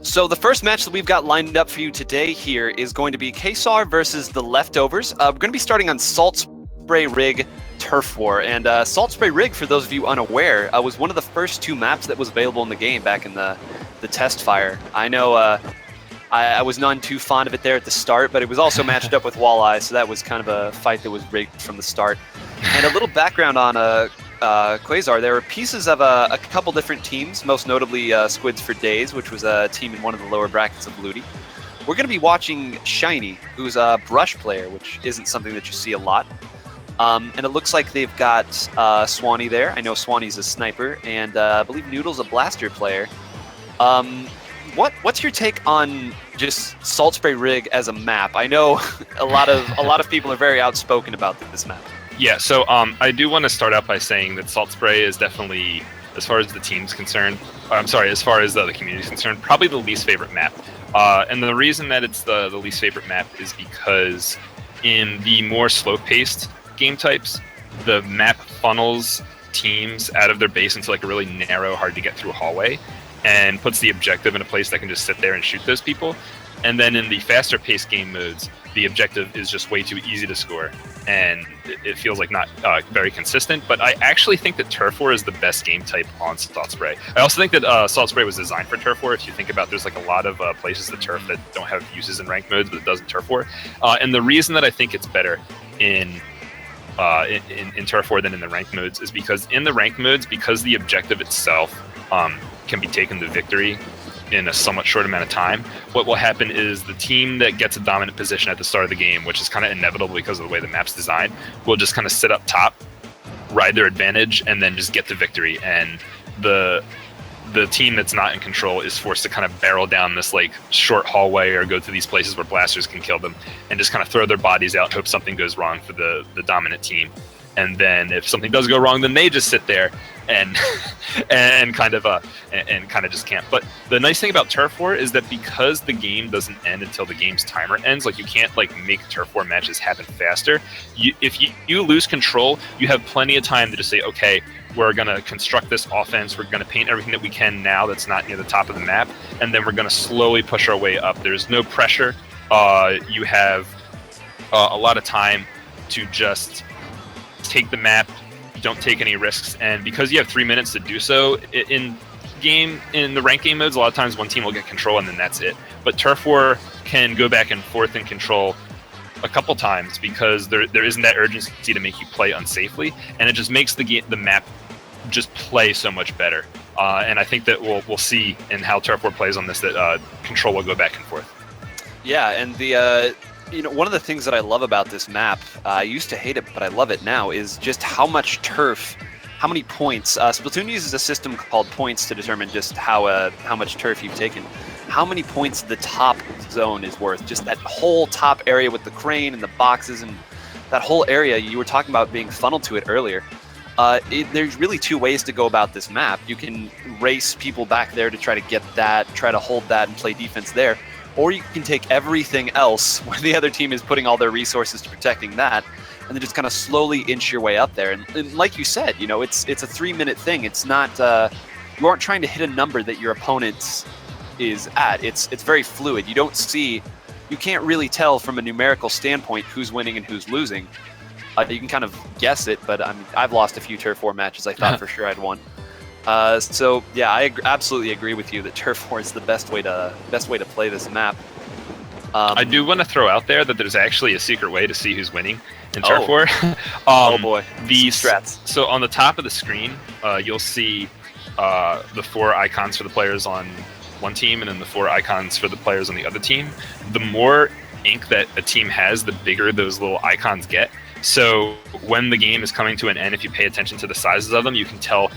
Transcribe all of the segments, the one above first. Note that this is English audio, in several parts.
So the first match that we've got lined up for you today here is going to be Quasar versus the Leftovers. We're going to be starting on Salt Spray Rig Turf War. And Salt Spray Rig, for those of you unaware, was one of the first 2 maps that was available in the game back in the test fire. I know I was none too fond of it there at the start, but it was also matched up with Walleye, so that was kind of a fight that was rigged from the start. And a little background on Quasar, there were pieces of a couple different teams, most notably Squids for Days, which was a team in one of the lower brackets of Ludi. We're going to be watching Shiny, who's a brush player, which isn't something that you see a lot. And it looks like they've got Swanee there. I know Swanee's a sniper, and I believe Noodle's a blaster player. What's your take on just Salt Spray Rig as a map? I know a lot of people are very outspoken about this map. Yeah, so I do want to start out by saying that Salt Spray is definitely, as far as the team's concerned, as far as the community's concerned, probably the least favorite map. And the reason that it's the least favorite map is because in the more slow-paced game types, the map funnels teams out of their base into like a really narrow, hard-to-get-through hallway and puts the objective in a place that can just sit there and shoot those people. And then in the faster-paced game modes, the objective is just way too easy to score, and it feels like not very consistent. But I actually think that Turf War is the best game type on Salt Spray. I also think that Salt Spray was designed for Turf War. If you think about, there's like a lot of places that Turf that don't have uses in ranked modes, but it does in Turf War. And the reason that I think it's better in Turf War than in the ranked modes is because in the ranked modes, because the objective itself can be taken to victory in a somewhat short amount of time, what will happen is the team that gets a dominant position at the start of the game, which is kind of inevitable because of the way the map's designed, will just kind of sit up top, ride their advantage, and then just get to victory. And the team that's not in control is forced to kind of barrel down this like short hallway or go to these places where blasters can kill them and just kind of throw their bodies out and hope something goes wrong for the dominant team. And then if something does go wrong, then they just sit there and kind of just camp. But the nice thing about Turf War is that because the game doesn't end until the game's timer ends, like you can't like make Turf War matches happen faster. If you lose control, you have plenty of time to just say, okay, we're going to construct this offense. We're going to paint everything that we can now that's not near the top of the map, and then we're going to slowly push our way up. There's no pressure. You have a lot of time to just take the map, don't take any risks, and because you have 3 minutes to do so, in the ranked game modes, a lot of times one team will get control and then that's it. But Turf War can go back and forth in control a couple times because there isn't that urgency to make you play unsafely, and it just makes the map just play so much better. And I think that we'll see in how Turf War plays on this that control will go back and forth. Yeah, and one of the things that I love about this map, I used to hate it, but I love it now, is just how much turf, how many points. Splatoon uses a system called points to determine just how much turf you've taken. How many points the top zone is worth. Just that whole top area with the crane and the boxes and that whole area, you were talking about being funneled to it earlier. There's really 2 ways to go about this map. You can race people back there to try to get that, try to hold that and play defense there. Or you can take everything else where the other team is putting all their resources to protecting that, and then just kind of slowly inch your way up there. And like you said, it's a 3-minute thing. It's not you aren't trying to hit a number that your opponent is at. It's very fluid. You can't really tell from a numerical standpoint who's winning and who's losing. You can kind of guess it, but I've lost a few Turf War matches I thought for sure I'd won. So yeah, I absolutely agree with you that Turf War is the best way to play this map. I do want to throw out there that there's actually a secret way to see who's winning in Turf War. Oh boy, the strats. So on the top of the screen, you'll see the 4 icons for the players on one team, and then the 4 icons for the players on the other team. The more ink that a team has, the bigger those little icons get. So when the game is coming to an end, if you pay attention to the sizes of them, you can tell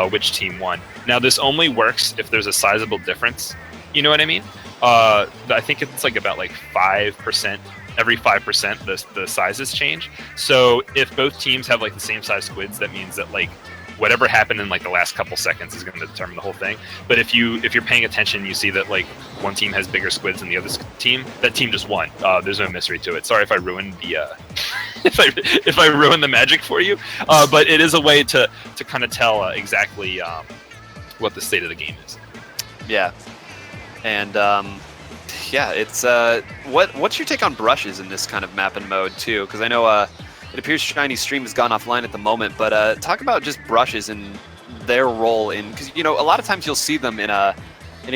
which team won. Now, this only works if there's a sizable difference. You know what I mean? I think it's like about like 5%. Every 5%, the sizes change. So if both teams have like the same size squids, that means that like whatever happened in like the last couple seconds is going to determine the whole thing. But if you're paying attention, you see that like one team has bigger squids than the other team. That team just won. There's no mystery to it. Sorry if I ruined the if I ruined the magic for you. But it is a way to kind of tell exactly what the state of the game is. Yeah. And yeah, it's what's your take on brushes in this kind of map and mode too? Because I know it appears Shiny's stream has gone offline at the moment, but talk about just brushes and their role in, because a lot of times you'll see them in a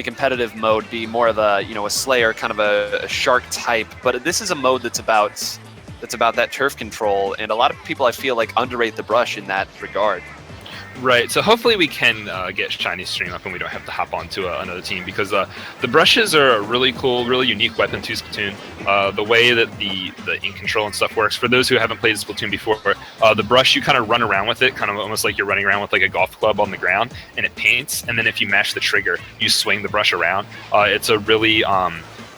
competitive mode be more of a a Slayer, kind of a shark type, but this is a mode that's about that turf control, and a lot of people I feel like underrate the brush in that regard. Right, so hopefully we can get Shiny's stream up and we don't have to hop onto another team, because the brushes are a really cool, really unique weapon to Splatoon. The way that the ink control and stuff works, for those who haven't played Splatoon before, the brush, you kind of run around with it, kind of almost like you're running around with like a golf club on the ground, and it paints, and then if you mash the trigger, you swing the brush around. It's a really...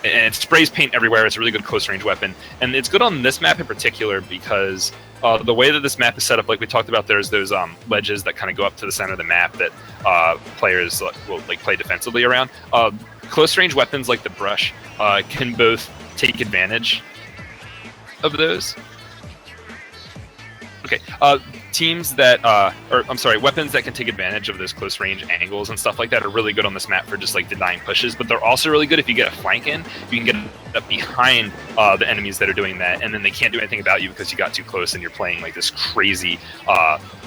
and it sprays paint everywhere. It's a really good close-range weapon. And it's good on this map in particular because the way that this map is set up, like we talked about, there's those ledges that kind of go up to the center of the map that players will play defensively around. Close-range weapons like the brush can both take advantage of those. Okay, teams that, weapons that can take advantage of those close range angles and stuff like that are really good on this map for just like denying pushes, but they're also really good if you get a flank in, you can get up behind the enemies that are doing that, and then they can't do anything about you because you got too close and you're playing like this crazy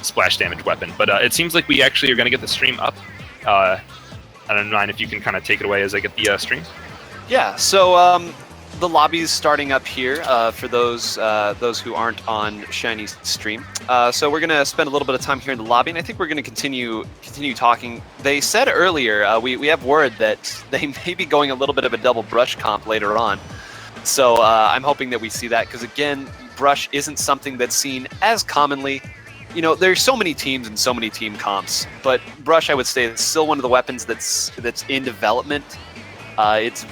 splash damage weapon. But it seems like we actually are going to get the stream up. I don't know, if you can kind of take it away as I get the stream. Yeah, so the lobby's starting up here for those who aren't on Shiny's stream. So we're gonna spend a little bit of time here in the lobby, and I think we're gonna continue talking. They said earlier we have word that they may be going a little bit of a double brush comp later on. So I'm hoping that we see that, because again, brush isn't something that's seen as commonly. There's so many teams and so many team comps, but brush, I would say, is still one of the weapons that's in development. It's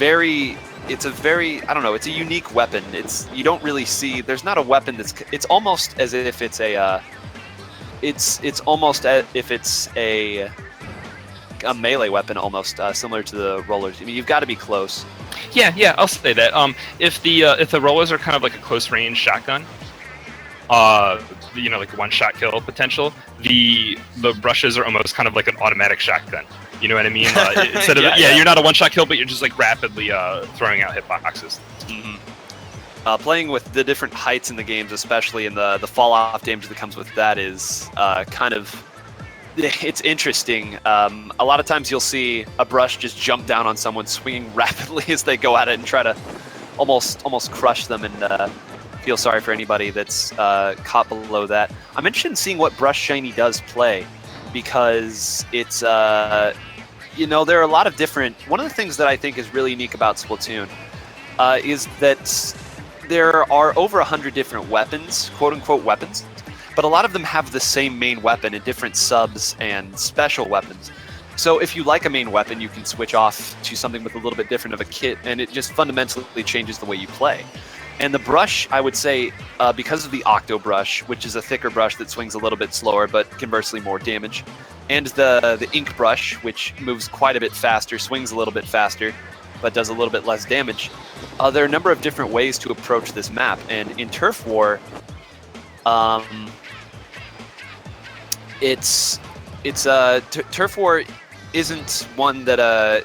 a very, I don't know, it's a unique weapon. You don't really see, there's not a weapon it's almost as if it's a, it's almost as if it's a melee weapon, almost similar to the rollers. I mean, you've got to be close. Yeah, I'll say that. If the rollers are kind of like a close range shotgun, like one shot kill potential, the brushes are almost kind of like an automatic shotgun. You know what I mean? Instead of you're not a one-shot kill, but you're just like rapidly throwing out hitboxes. Mm-hmm. Playing with the different heights in the games, especially in the fall-off damage that comes with that, is it's interesting. A lot of times you'll see a brush just jump down on someone, swinging rapidly as they go at it, and try to almost crush them. And feel sorry for anybody that's caught below that. I'm interested in seeing what brush Shiny does play, because it's there are a lot of different. One of the things that I think is really unique about Splatoon is that there are over 100 different weapons, quote-unquote weapons, but a lot of them have the same main weapon and different subs and special weapons. So if you like a main weapon, you can switch off to something with a little bit different of a kit, and it just fundamentally changes the way you play. And the brush, I would say, because of the Octo Brush, which is a thicker brush that swings a little bit slower, but conversely more damage, and the Ink Brush, which moves quite a bit faster, swings a little bit faster, but does a little bit less damage, there are a number of different ways to approach this map. And in Turf War, Turf War isn't one that I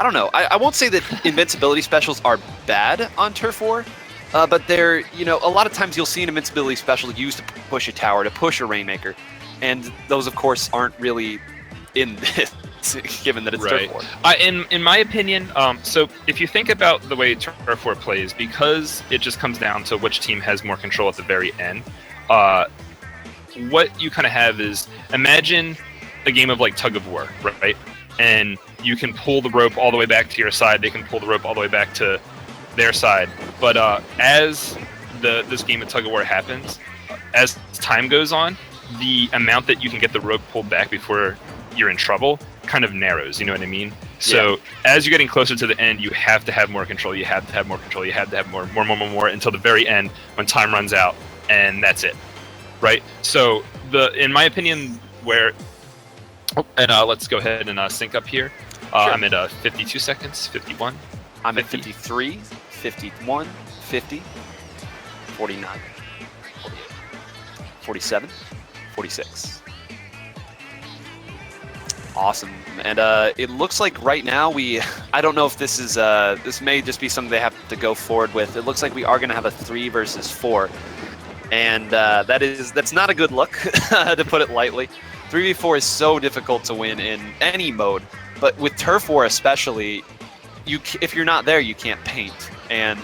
don't know. I won't say that invincibility specials are bad on Turf War, but they're, a lot of times you'll see an invincibility special used to push a tower, to push a Rainmaker, and those, of course, aren't really in this, given that it's right. Turf War. In my opinion, so if you think about the way Turf War plays, because it just comes down to which team has more control at the very end, what you kind of have is, imagine a game of like tug of war, right? And you can pull the rope all the way back to your side, they can pull the rope all the way back to their side. But as this game of tug of war happens, as time goes on, the amount that you can get the rope pulled back before you're in trouble kind of narrows, you know what I mean? So as you're getting closer to the end, you have to have more control, you have to have more control, you have to have more until the very end when time runs out, and that's it, right? So in my opinion, let's go ahead and sync up here. Sure. I'm at 52 seconds, 51. I'm 50. at 53, 51, 50, 49, 48, 47, 46. Awesome. And it looks like right now I don't know if this is, this may just be something they have to go forward with. It looks like we are going to have a 3 versus 4. And that's not a good look, to put it lightly. 3v4 is so difficult to win in any mode, but with Turf War especially, if you're not there, you can't paint. And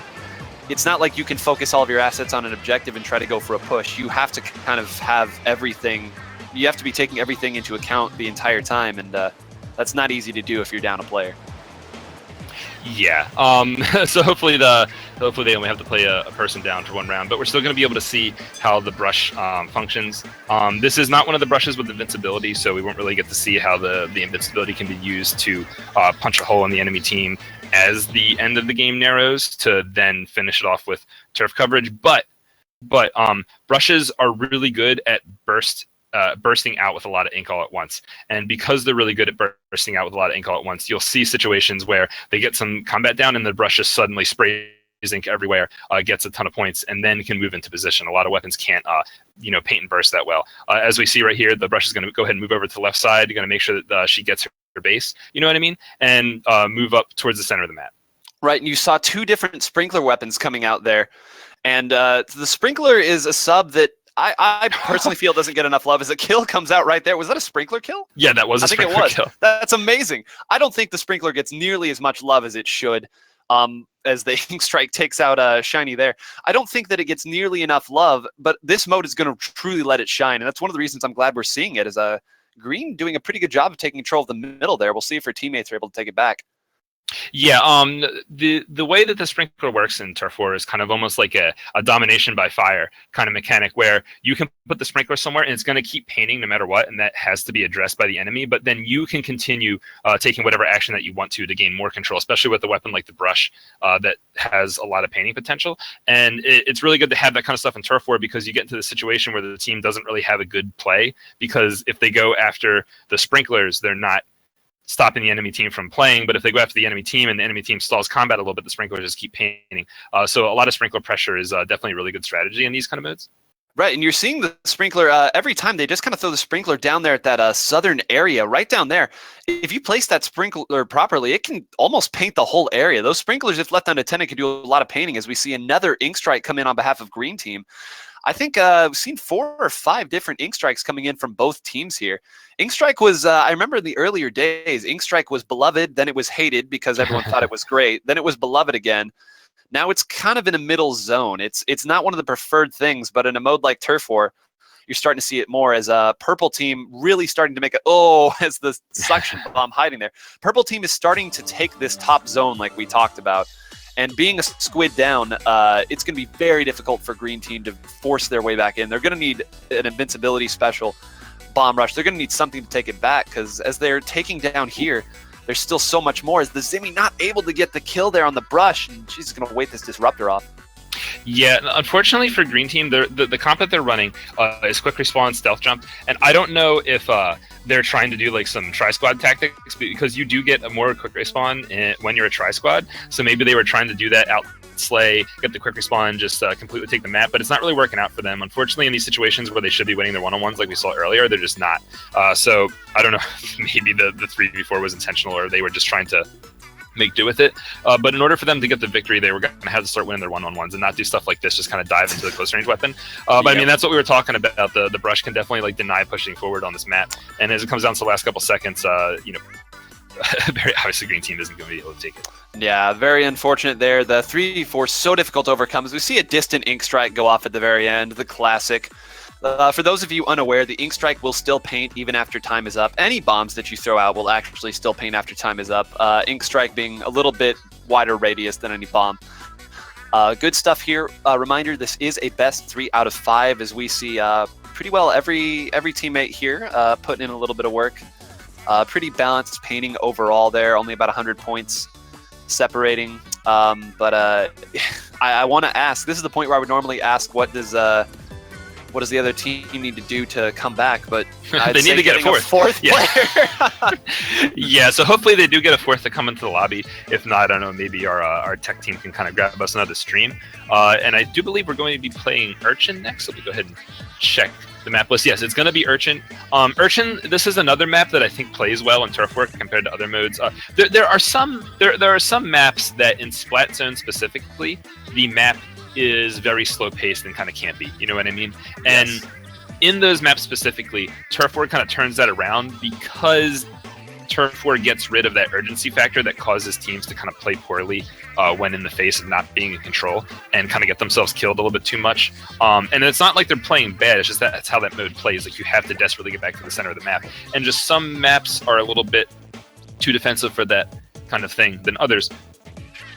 it's not like you can focus all of your assets on an objective and try to go for a push. You have to kind of have everything. You have to be taking everything into account the entire time, and that's not easy to do if you're down a player. Yeah. So hopefully they only have to play a person down for 1 round, but we're still going to be able to see how the brush functions. This is not one of the brushes with invincibility, so we won't really get to see how the invincibility can be used to punch a hole in the enemy team as the end of the game narrows to then finish it off with turf coverage. But brushes are really good at bursting out with a lot of ink all at once. And because they're really good at bursting out with a lot of ink all at once, you'll see situations where they get some combat down and the brush just suddenly sprays ink everywhere, gets a ton of points, and then can move into position. A lot of weapons can't, paint and burst that well. As we see right here, the brush is going to go ahead and move over to the left side. You're going to make sure that she gets her base, you know what I mean? And move up towards the center of the map. Right, and you saw 2 different sprinkler weapons coming out there. And the sprinkler is a sub that I personally feel doesn't get enough love. As a kill comes out right there. Was that a sprinkler kill? Yeah, that was a sprinkler kill. That's amazing. I don't think the sprinkler gets nearly as much love as it should. As the Ink Strike takes out Shiny there. I don't think that it gets nearly enough love, but this mode is going to truly let it shine. And that's one of the reasons I'm glad we're seeing it, is Green doing a pretty good job of taking control of the middle there. We'll see if her teammates are able to take it back. Yeah, the way that the sprinkler works in Turf War is kind of almost like a domination by fire kind of mechanic, where you can put the sprinkler somewhere and it's going to keep painting no matter what, and that has to be addressed by the enemy, but then you can continue taking whatever action that you want to gain more control, especially with a weapon like the brush that has a lot of painting potential. And it's really good to have that kind of stuff in Turf War, because you get into the situation where the team doesn't really have a good play, because if they go after the sprinklers, they're not stopping the enemy team from playing, but if they go after the enemy team and the enemy team stalls combat a little bit, the sprinklers just keep painting. So a lot of sprinkler pressure is definitely a really good strategy in these kind of modes. Right, and you're seeing the sprinkler every time. They just kind of throw the sprinkler down there at that southern area, right down there. If you place that sprinkler properly, it can almost paint the whole area. Those sprinklers, if left unattended, can do a lot of painting, as we see another Ink Strike come in on behalf of Green Team. I think we've seen 4 or 5 different Ink Strikes coming in from both teams here. Ink Strike was, I remember in the earlier days, Ink Strike was beloved, then it was hated because everyone thought it was great, then it was beloved again. Now it's kind of in a middle zone. It's not one of the preferred things, but in a mode like Turf War, you're starting to see it more, as a Purple Team really starting to make as the suction bomb hiding there. Purple Team is starting to take this top zone like we talked about. And being a squid down, it's going to be very difficult for Green Team to force their way back in. They're going to need an invincibility special, bomb rush. They're going to need something to take it back, because as they're taking down here, there's still so much more. As the Zimmy not able to get the kill there on the brush, and she's going to wait this disruptor off. Yeah, unfortunately for Green Team, the comp that they're running is quick respawn, stealth jump, and I don't know if they're trying to do like some tri-squad tactics, because you do get a more quick respawn when you're a tri-squad, so maybe they were trying to do that, out slay, get the quick respawn, just completely take the map, but it's not really working out for them. Unfortunately, in these situations where they should be winning their one-on-ones like we saw earlier, they're just not. So I don't know if maybe the 3v4 was intentional, or they were just trying to make do with it, but in order for them to get the victory, they were going to have to start winning their one-on-ones and not do stuff like this, just kind of dive into the close range weapon. But I mean, that's what we were talking about. The brush can definitely like deny pushing forward on this map, and as it comes down to the last couple seconds, very obviously Green Team isn't going to be able to take it. Yeah, very unfortunate there. The 3v4 so difficult to overcome, as we see a distant Ink Strike go off at the very end, the classic. For those of you unaware, the Ink Strike will still paint even after time is up. Any bombs that you throw out will actually still paint after time is up. Ink Strike being a little bit wider radius than any bomb. Good stuff here. Reminder, this is a best 3 out of 5, as we see pretty well every teammate here putting in a little bit of work. Pretty balanced painting overall there, only about 100 points separating. But I want to ask, this is the point where I would normally ask, what does what does the other team need to do to come back? But they need to get a fourth player. Yeah, so hopefully they do get a fourth to come into the lobby. If not, I don't know, maybe our tech team can kind of grab us another stream. And I do believe we're going to be playing Urchin next. Let me go ahead and check the map list. Yes, it's going to be Urchin. Urchin, this is another map that I think plays well in turf work compared to other modes. There are some maps that in Splat Zone specifically, the map is very slow paced and kind of campy. You know what I mean? And Yes. in those maps specifically, turf war kind of turns that around because turf war gets rid of that urgency factor that causes teams to kind of play poorly when in the face of not being in control and kind of get themselves killed a little bit too much. And it's not like they're playing bad, it's just that's how that mode plays. Like, you have to desperately get back to the center of the map. And just some maps are a little bit too defensive for that kind of thing than others.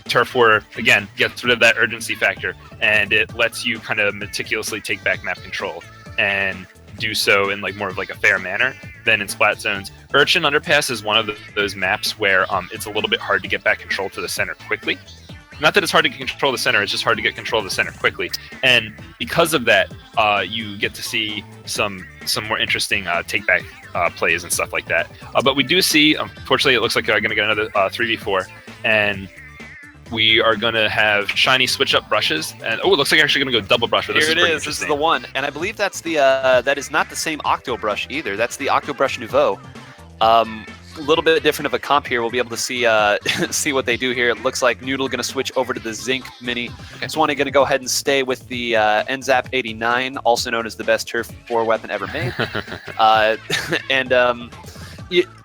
Turf war, again, gets rid of that urgency factor, and it lets you kind of meticulously take back map control and do so in like more of like a fair manner than in Splat Zones. Urchin Underpass is one of those maps where it's a little bit hard to get back control to the center quickly. Not that it's hard to get control of the center, it's just hard to get control of the center quickly. And because of that, you get to see some more interesting take-back plays and stuff like that. But we do see, unfortunately, it looks like I'm going to get another 3v4, and we are going to have shiny switch-up brushes. And it looks like I'm actually going to go double brush. But Here it is. This is the one. And I believe that's the that is not the same Octo Brush either. That's the Octo Brush Nouveau. A little bit different of a comp here. We'll be able to see see what they do here. It looks like Noodle going to switch over to the Zinc Mini. Swanee going to go ahead and stay with the NZAP 89, also known as the best turf war weapon ever made.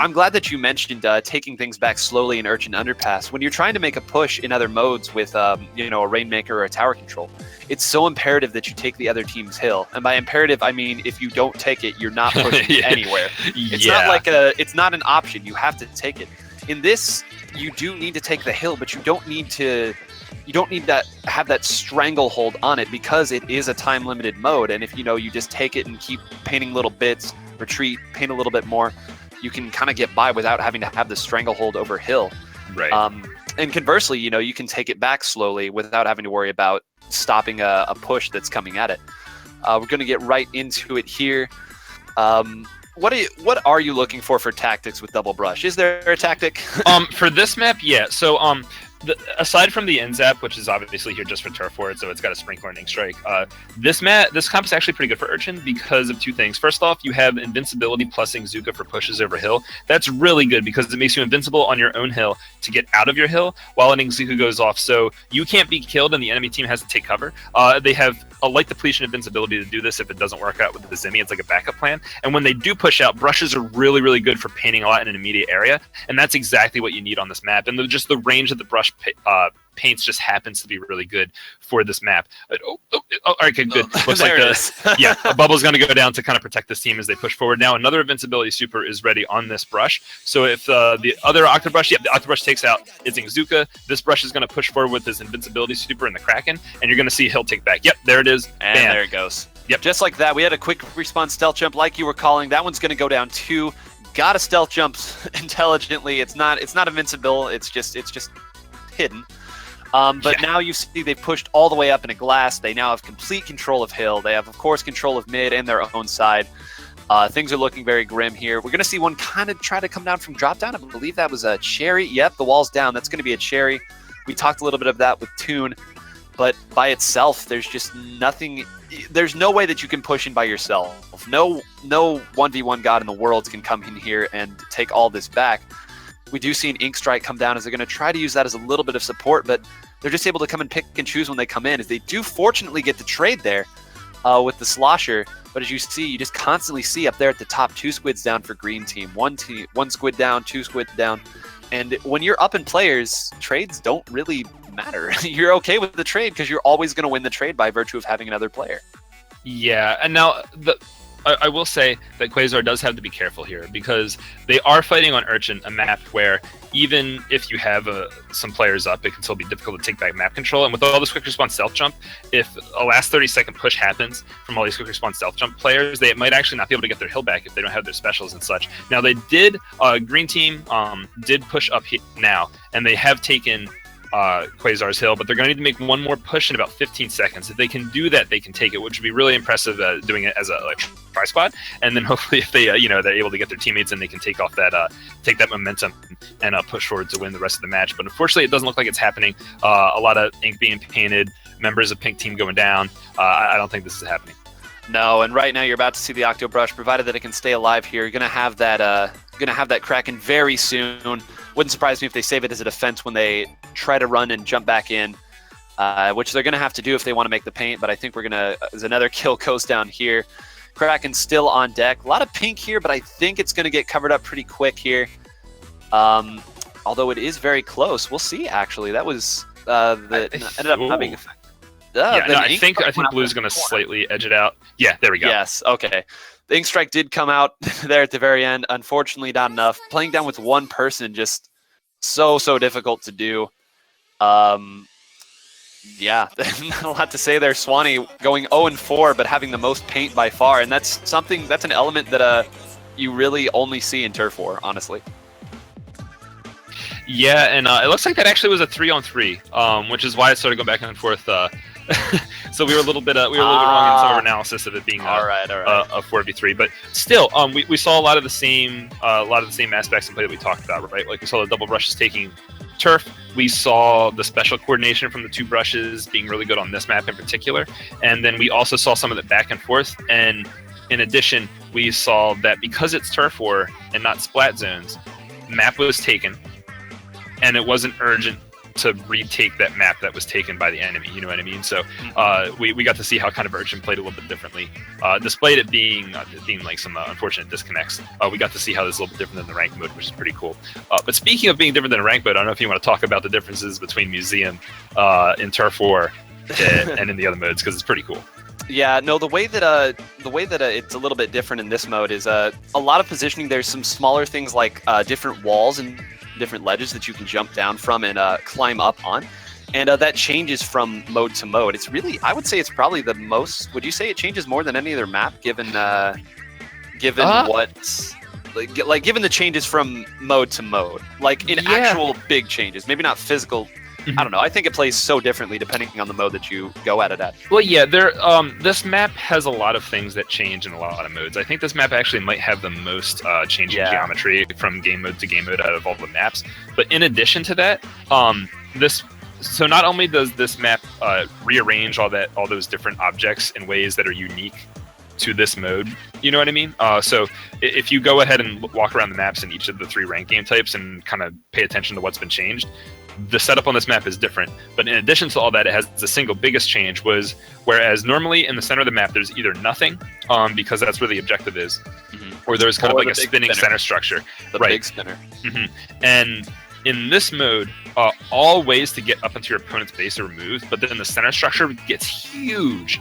I'm glad that you mentioned taking things back slowly in Urchin Underpass. When you're trying to make a push in other modes with, a Rainmaker or a tower control, it's so imperative that you take the other team's hill. And by imperative, I mean if you don't take it, you're not pushing anywhere. It's not like it's not an option. You have to take it. In this, you do need to take the hill, but you don't need to have that stranglehold on it because it is a time-limited mode. And if you just take it and keep painting little bits, retreat, paint a little bit more, you can kind of get by without having to have the stranglehold over hill. Right. And conversely, you can take it back slowly without having to worry about stopping a push that's coming at it. We're going to get right into it here. What are you looking for tactics with double brush? Is there a tactic? For this map, yeah. So aside from the NZAP, which is obviously here just for turf war, so it's got a sprinkler and ink strike. This comp is actually pretty good for Urchin because of two things. First off, you have invincibility plus Inkzuka for pushes over hill. That's really good because it makes you invincible on your own hill to get out of your hill while an Inkzuka goes off, so you can't be killed and the enemy team has to take cover. They have a light depletion invincibility to do this if it doesn't work out with the Zimmy. It's like a backup plan. And when they do push out, brushes are really, really good for painting a lot in an immediate area, and that's exactly what you need on this map. And just the range of the brush paints just happens to be really good for this map. All right, okay, good. Looks like a bubble's going to go down to kind of protect this team as they push forward. Now another invincibility super is ready on this brush. So if the other Octobrush, the Octobrush takes out its Inkzuka, this brush is going to push forward with this invincibility super in the Kraken, and you're going to see Hill take back. Yep, there it is. And bam. There it goes. Yep. Just like that, we had a quick response stealth jump like you were calling. That one's going to go down too. Got to stealth jump intelligently. It's not invincible. It's just hidden. But now you see they've pushed all the way up in a glass. They now have complete control of hill. They have, of course, control of mid and their own side. Things are looking very grim here. We're going to see one kind of try to come down from drop down. I believe that was a Cherry. Yep, the wall's down. That's going to be a Cherry. We talked a little bit of that with Toon. But by itself, there's just nothing. There's no way that you can push in by yourself. No 1v1 god in the world can come in here and take all this back. We do see an Ink Strike come down as they're going to try to use that as a little bit of support, but they're just able to come and pick and choose when they come in, as they do fortunately get the trade there with the Slosher. But as you see, you just constantly see up there at the top 2 squids down for green team. One squid down, 2 squid down. And when you're up in players, trades don't really matter. You're okay with the trade because you're always going to win the trade by virtue of having another player. Yeah, and now I will say that Quasar does have to be careful here because they are fighting on Urchin, a map where even if you have some players up, it can still be difficult to take back map control. And with all this quick response stealth jump, if a last 30-second push happens from all these quick response stealth jump players, they might actually not be able to get their hill back if they don't have their specials and such. Now they did, green team did push up now, and they have taken Quasar's hill, but they're going to need to make one more push in about 15 seconds. If they can do that, they can take it, which would be really impressive doing it as a tri-squad. And then hopefully if they, they're able to get their teammates and they can take off that, take that momentum and push forward to win the rest of the match. But unfortunately, it doesn't look like it's happening. A lot of ink being painted, members of Pink Team going down. I don't think this is happening. No, and right now you're about to see the Octo Brush, provided that it can stay alive here. You're gonna have that Kraken very soon. Wouldn't surprise me if they save it as a defense when they try to run and jump back in, which they're gonna have to do if they want to make the paint. But I think we're gonna, as another kill goes down here. Kraken still on deck. A lot of pink here, but I think it's gonna get covered up pretty quick here. Although it is very close. We'll see. Actually, that was ended up not being effective. I think Blue's going to slightly edge it out. Yeah, there we go. Yes, okay. The Ink Strike did come out there at the very end. Unfortunately, not enough. Playing down with one person, just so difficult to do. Yeah, not a lot to say there. Swanee going 0-4, but having the most paint by far, and that's an element that you really only see in Turf War, honestly. Yeah, and it looks like that actually was a 3-on-3, which is why it started going back and forth. So we were a little bit wrong in some of our analysis of it being a 4v3, but still, we saw a lot of the same aspects in play that we talked about, right? Like we saw the double brushes taking turf. We saw the special coordination from the two brushes being really good on this map in particular, and then we also saw some of the back and forth. And in addition, we saw that because it's Turf War and not Splat Zones, map was taken, and it wasn't urgent to retake that map that was taken by the enemy, you know what I mean? So we got to see how kind of Urchin played a little bit differently. Despite it being like some unfortunate disconnects, we got to see how this is a little bit different than the rank mode, which is pretty cool. But speaking of being different than a rank mode, I don't know if you want to talk about the differences between Museum in Turf War and in the other modes, because it's pretty cool. Yeah, no, the way that it's a little bit different in this mode is a lot of positioning. There's some smaller things like different walls and different ledges that you can jump down from and climb up on, and that changes from mode to mode. It's really, I would say it's probably the most, would you say it changes more than any other map given given the changes from mode to mode, like in actual big changes, maybe not physical. I don't know. I think it plays so differently depending on the mode that you go at it at. Well, yeah, this map has a lot of things that change in a lot of modes. I think this map actually might have the most changing geometry from game mode to game mode out of all the maps. But in addition to that, so not only does this map rearrange all those different objects in ways that are unique to this mode, you know what I mean? So if you go ahead and walk around the maps in each of the 3 rank game types and kind of pay attention to what's been changed, the setup on this map is different. But in addition to all that, it has the single biggest change was, whereas normally in the center of the map there's either nothing, because that's where the objective is, or there's kind of like a spinning center structure. The big spinner. And in this mode, all ways to get up into your opponent's base are removed, but then the center structure gets huge.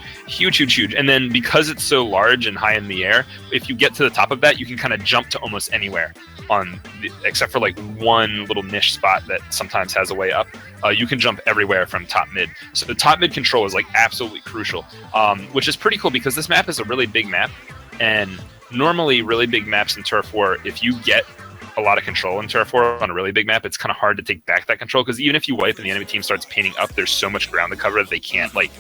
And then because it's so large and high in the air, if you get to the top of that, you can kind of jump to almost anywhere, except for like one little niche spot that sometimes has a way up. You can jump everywhere from top mid. So the top mid control is like absolutely crucial, which is pretty cool because this map is a really big map, and normally really big maps in Turf War, if you get a lot of control in Turf War on a really big map, it's kind of hard to take back that control, because even if you wipe and the enemy team starts painting up, there's so much ground to cover that they can't paint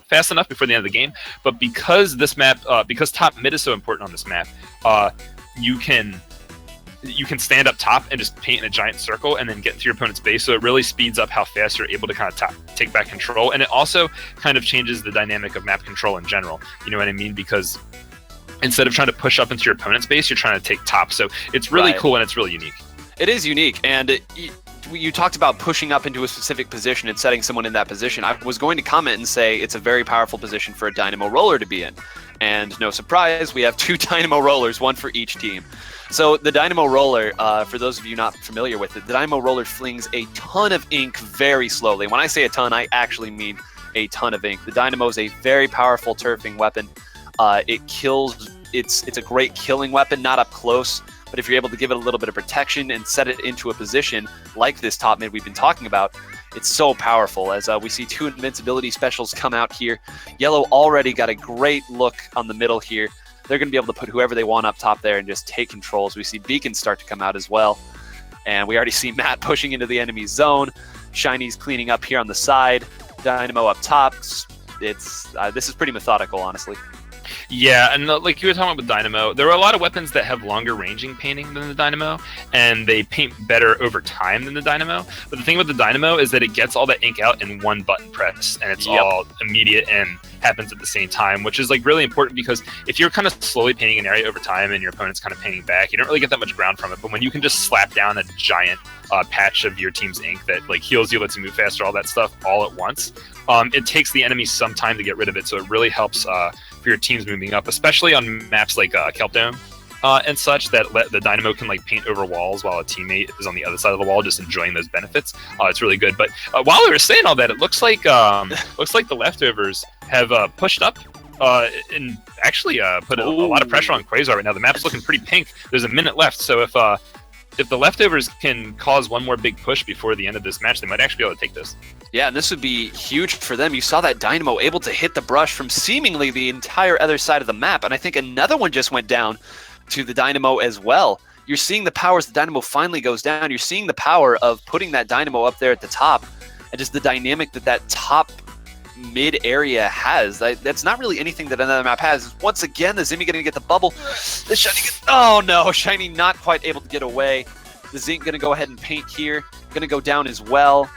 fast enough before the end of the game. But because this map, because top mid is so important on this map, you can stand up top and just paint in a giant circle and then get into your opponent's base. So it really speeds up how fast you're able to kind of take back control, and it also kind of changes the dynamic of map control in general. You know what I mean? Because instead of trying to push up into your opponent's base, you're trying to take top. So it's really cool, and it's really unique. It is unique, and you talked about pushing up into a specific position and setting someone in that position. I was going to comment and say it's a very powerful position for a Dynamo Roller to be in. And no surprise, we have 2 Dynamo Rollers, 1 for each team. So the Dynamo Roller, for those of you not familiar with it, the Dynamo Roller flings a ton of ink very slowly. When I say a ton, I actually mean a ton of ink. The Dynamo is a very powerful turfing weapon. It kills. It's a great killing weapon, not up close, but if you're able to give it a little bit of protection and set it into a position like this top mid we've been talking about, it's so powerful. As we see 2 invincibility specials come out here. Yellow already got a great look on the middle here. They're going to be able to put whoever they want up top there and just take controls. We see beacons start to come out as well, and we already see Matt pushing into the enemy zone. Shiny's cleaning up here on the side. Dynamo up top. This is pretty methodical, honestly. Yeah, and like you were talking about with Dynamo, there are a lot of weapons that have longer ranging painting than the Dynamo, and they paint better over time than the Dynamo. But the thing with the Dynamo is that it gets all that ink out in one button press, and it's all immediate and happens at the same time, which is like really important because if you're kind of slowly painting an area over time and your opponent's kind of painting back, you don't really get that much ground from it. But when you can just slap down a giant patch of your team's ink that like heals you, lets you move faster, all that stuff all at once, it takes the enemy some time to get rid of it. So it really helps for your teams moving up, especially on maps like Kelp Dome and such, that the Dynamo can like paint over walls while a teammate is on the other side of the wall just enjoying those benefits. It's really good. But while we were saying all that, it looks like the leftovers have pushed up and actually put a lot of pressure on Quasar right now. The map's looking pretty pink. There's a minute left, so if the leftovers can cause one more big push before the end of this match, they might actually be able to take this. Yeah, and this would be huge for them. You saw that Dynamo able to hit the brush from seemingly the entire other side of the map, and I think another one just went down to the Dynamo as well. You're seeing the power as the Dynamo finally goes down. You're seeing the power of putting that Dynamo up there at the top, and just the dynamic that top mid area has. That's not really anything that another map has. Once again, the Zimmy gonna get the bubble. The Shiny oh no, Shiny not quite able to get away. The Zink gonna go ahead and paint here. Gonna go down as well.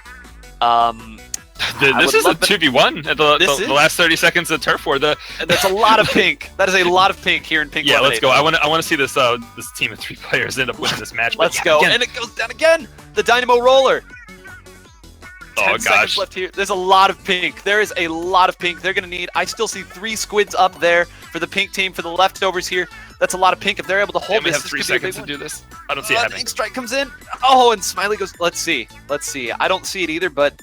This is a 2v1 at the last 30 seconds of turf war. That's a lot of pink. That is a lot of pink here in pink. Yeah, Lemonade. let's go. I want to see this this team of 3 players end up winning this match. Let's go. Again. And it goes down again. The Dynamo roller. 10 seconds left here. There's a lot of pink. There is a lot of pink. They're going to need... I still see 3 squids up there for the pink team, for the leftovers here. That's a lot of pink. If they're able to hold this, we have 3 seconds to do this. I don't see it happening. Ink Strike comes in. Oh, and Smiley goes... Let's see. I don't see it either, but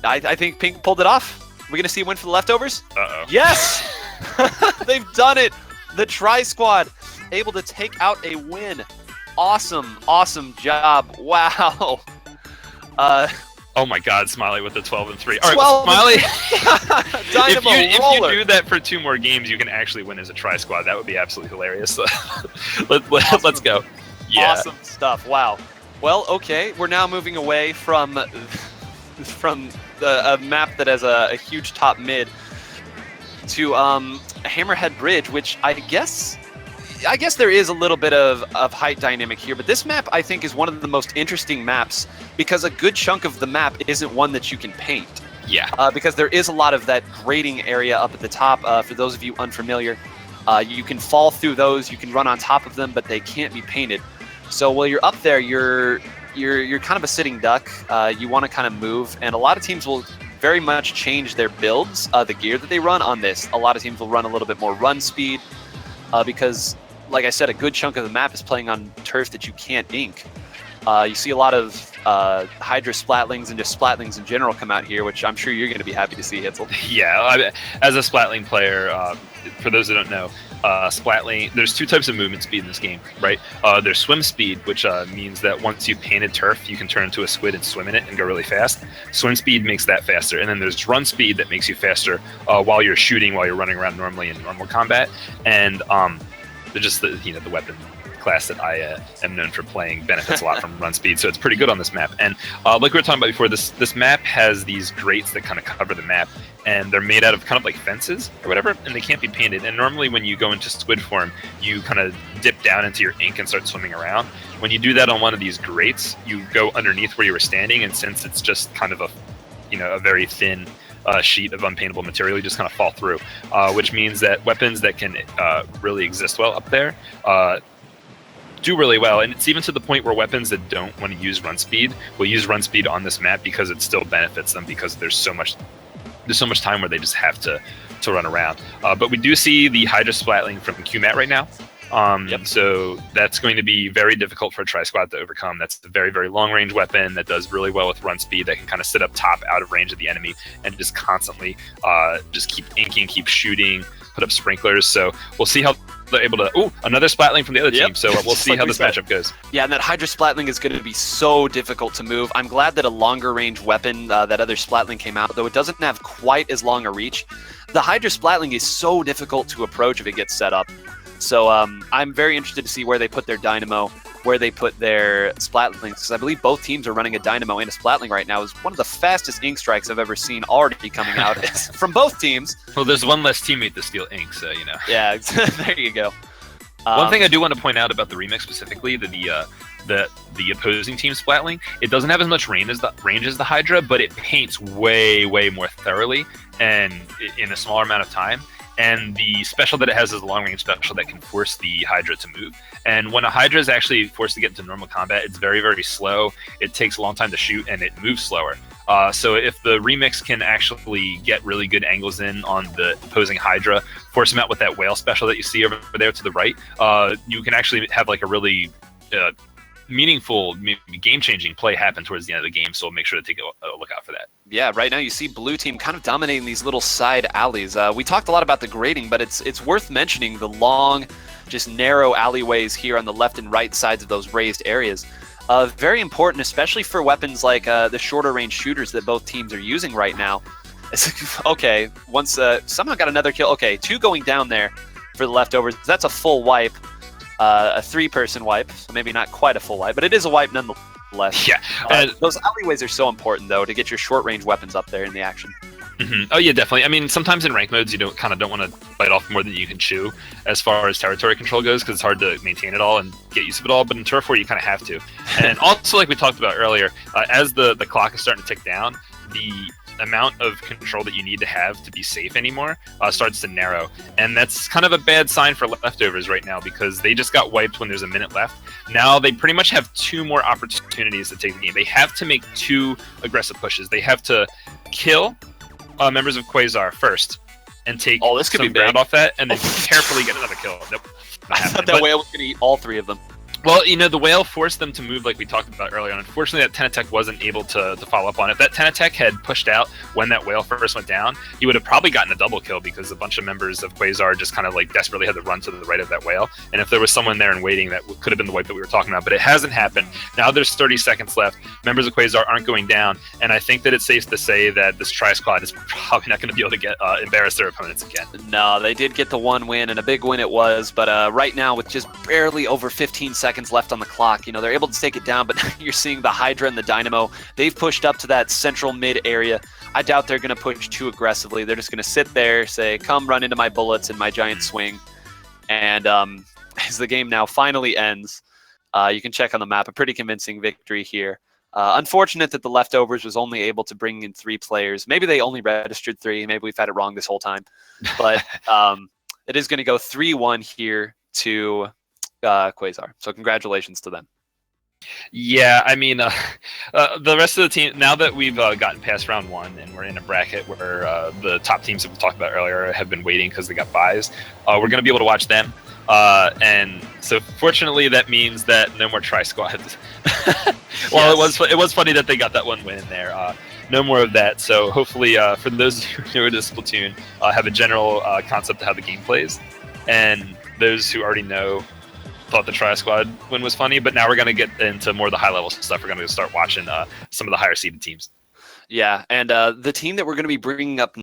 I think pink pulled it off. We're going to see a win for the leftovers? Uh-oh. Yes! They've done it. The Tri-Squad able to take out a win. Awesome job. Wow. Oh my God, Smiley with the 12-3. All right, Smiley. Dynamo if you do that for 2 more games, you can actually win as a Tri-Squad. That would be absolutely hilarious. Let's go. Yeah. Awesome stuff. Wow. Well, okay. We're now moving away from a map that has a huge top mid to Hammerhead Bridge, which I guess there is a little bit of height dynamic here, but this map I think is one of the most interesting maps because a good chunk of the map isn't one that you can paint. Yeah. Because there is a lot of that grading area up at the top. For those of you unfamiliar, you can fall through those, you can run on top of them, but they can't be painted. So while you're up there, you're kind of a sitting duck. You want to kind of move, and a lot of teams will very much change their builds, the gear that they run on this. A lot of teams will run a little bit more run speed because, like I said, a good chunk of the map is playing on turf that you can't ink. You see a lot of Hydra Splatlings and just Splatlings in general come out here, which I'm sure you're going to be happy to see, Hitzel. Yeah, as a Splatling player, for those that don't know, Splatling, there's 2 types of movement speed in this game, right? There's swim speed, which means that once you've painted turf, you can turn into a squid and swim in it and go really fast. Swim speed makes that faster. And then there's run speed that makes you faster while you're shooting, while you're running around normally in normal combat. And they're just the weapon class that I am known for playing benefits a lot from run speed, so it's pretty good on this map. And like we were talking about before, this map has these grates that kind of cover the map, and they're made out of kind of like fences or whatever, and they can't be painted. And normally when you go into squid form, you kind of dip down into your ink and start swimming around. When you do that on one of these grates, you go underneath where you were standing, and since it's just kind of a very thin sheet of unpaintable material, you just kind of fall through, which means that weapons that can really exist well up there do really well. And it's even to the point where weapons that don't want to use run speed will use run speed on this map because it still benefits them, because there's so much time where they just have to run around. But we do see the Hydra Splatling from QMAT right now. So that's going to be very difficult for a Tri-Squad to overcome. That's a very, very long-range weapon that does really well with run speed, that can kind of sit up top out of range of the enemy and just constantly just keep inking, keep shooting, put up sprinklers. So we'll see how they're able to... Ooh, another Splatling from the other team. So we'll see how this matchup goes. Yeah, and that Hydra Splatling is going to be so difficult to move. I'm glad that a longer range weapon, that other Splatling came out, though it doesn't have quite as long a reach. The Hydra Splatling is so difficult to approach if it gets set up. So I'm very interested to see where they put their Dynamo. where they put their Splatlings, because I believe both teams are running a Dynamo and a Splatling right now. Is one of the fastest ink strikes I've ever seen already coming out from both teams. Well, there's one less teammate to steal ink, so you know. Yeah, there you go. One thing I do want to point out about the remix specifically, the opposing team Splatling, it doesn't have as much range as the Hydra, but it paints way more thoroughly and in a smaller amount of time. And the special that it has is a long-range special that can force the Hydra to move. And when a Hydra is actually forced to get into normal combat, it's very slow. It takes a long time to shoot, and it moves slower. So if the remix can actually get really good angles in on the opposing Hydra, force them out with that whale special that you see over there to the right, you can actually have like a really meaningful, game-changing play happen towards the end of the game. So we'll make sure to take a look out for that. Yeah, right now you see blue team kind of dominating these little side alleys. We talked a lot about the grading, but it's worth mentioning the long, just narrow alleyways here on the left and right sides of those raised areas. Very important, especially for weapons like the shorter range shooters that both teams are using right now. Okay, once somehow got another kill. Okay, 2 going down there for the leftovers. That's a full wipe. A 3-person wipe, so maybe not quite a full wipe, but it is a wipe nonetheless. Yeah. Those alleyways are so important, though, to get your short-range weapons up there in the action. Mm-hmm. Oh, yeah, definitely. I mean, sometimes in rank modes, you don't want to bite off more than you can chew as far as territory control goes, because it's hard to maintain it all and get used to it all, but in Turf War, you kind of have to. And also, like we talked about earlier, as the clock is starting to tick down, the amount of control that you need to have to be safe anymore starts to narrow, and that's kind of a bad sign for leftovers right now, because they just got wiped when there's a minute left. Now they pretty much have 2 more opportunities to take the game. They have to make 2 aggressive pushes. They have to kill members of Quasar first and take this could some be ground big off that, and then carefully get another kill. Nope. I thought that whale was going to eat all 3 of them. Well, you know, the whale forced them to move like we talked about earlier. Unfortunately, that 10 attack wasn't able to follow up on it. If that 10 attack had pushed out when that whale first went down, he would have probably gotten a double kill, because a bunch of members of Quasar just kind of like desperately had to run to the right of that whale. And if there was someone there and waiting, that could have been the wipe that we were talking about. But it hasn't happened. Now there's 30 seconds left. Members of Quasar aren't going down. And I think that it's safe to say that this Tri-Squad is probably not going to be able to get embarrass their opponents again. No, they did get the 1 win, and a big win it was. But right now, with just barely over 15 seconds left on the clock, you know, they're able to take it down, but you're seeing the Hydra and the Dynamo. They've pushed up to that central mid area. I doubt they're going to push too aggressively. They're just going to sit there, say, come run into my bullets and my giant swing. And as the game now finally ends, you can check on the map, a pretty convincing victory here. Unfortunate that the leftovers was only able to bring in 3 players. Maybe they only registered 3. Maybe we've had it wrong this whole time. But it is going to go 3-1 here to Quasar. So congratulations to them. Yeah, I mean, the rest of the team, now that we've gotten past round 1 and we're in a bracket where the top teams that we talked about earlier have been waiting because they got buys, we're going to be able to watch them. And so fortunately, that means that no more Tri-Squads. Well, yes. it was funny that they got that 1 win there. No more of that. So hopefully, for those who are newer to Splatoon, have a general concept of how the game plays. And those who already know thought the Tri-Squad win was funny, but now we're going to get into more of the high-level stuff. We're going to start watching some of the higher-seeded teams. Yeah, and the team that we're going to be bringing up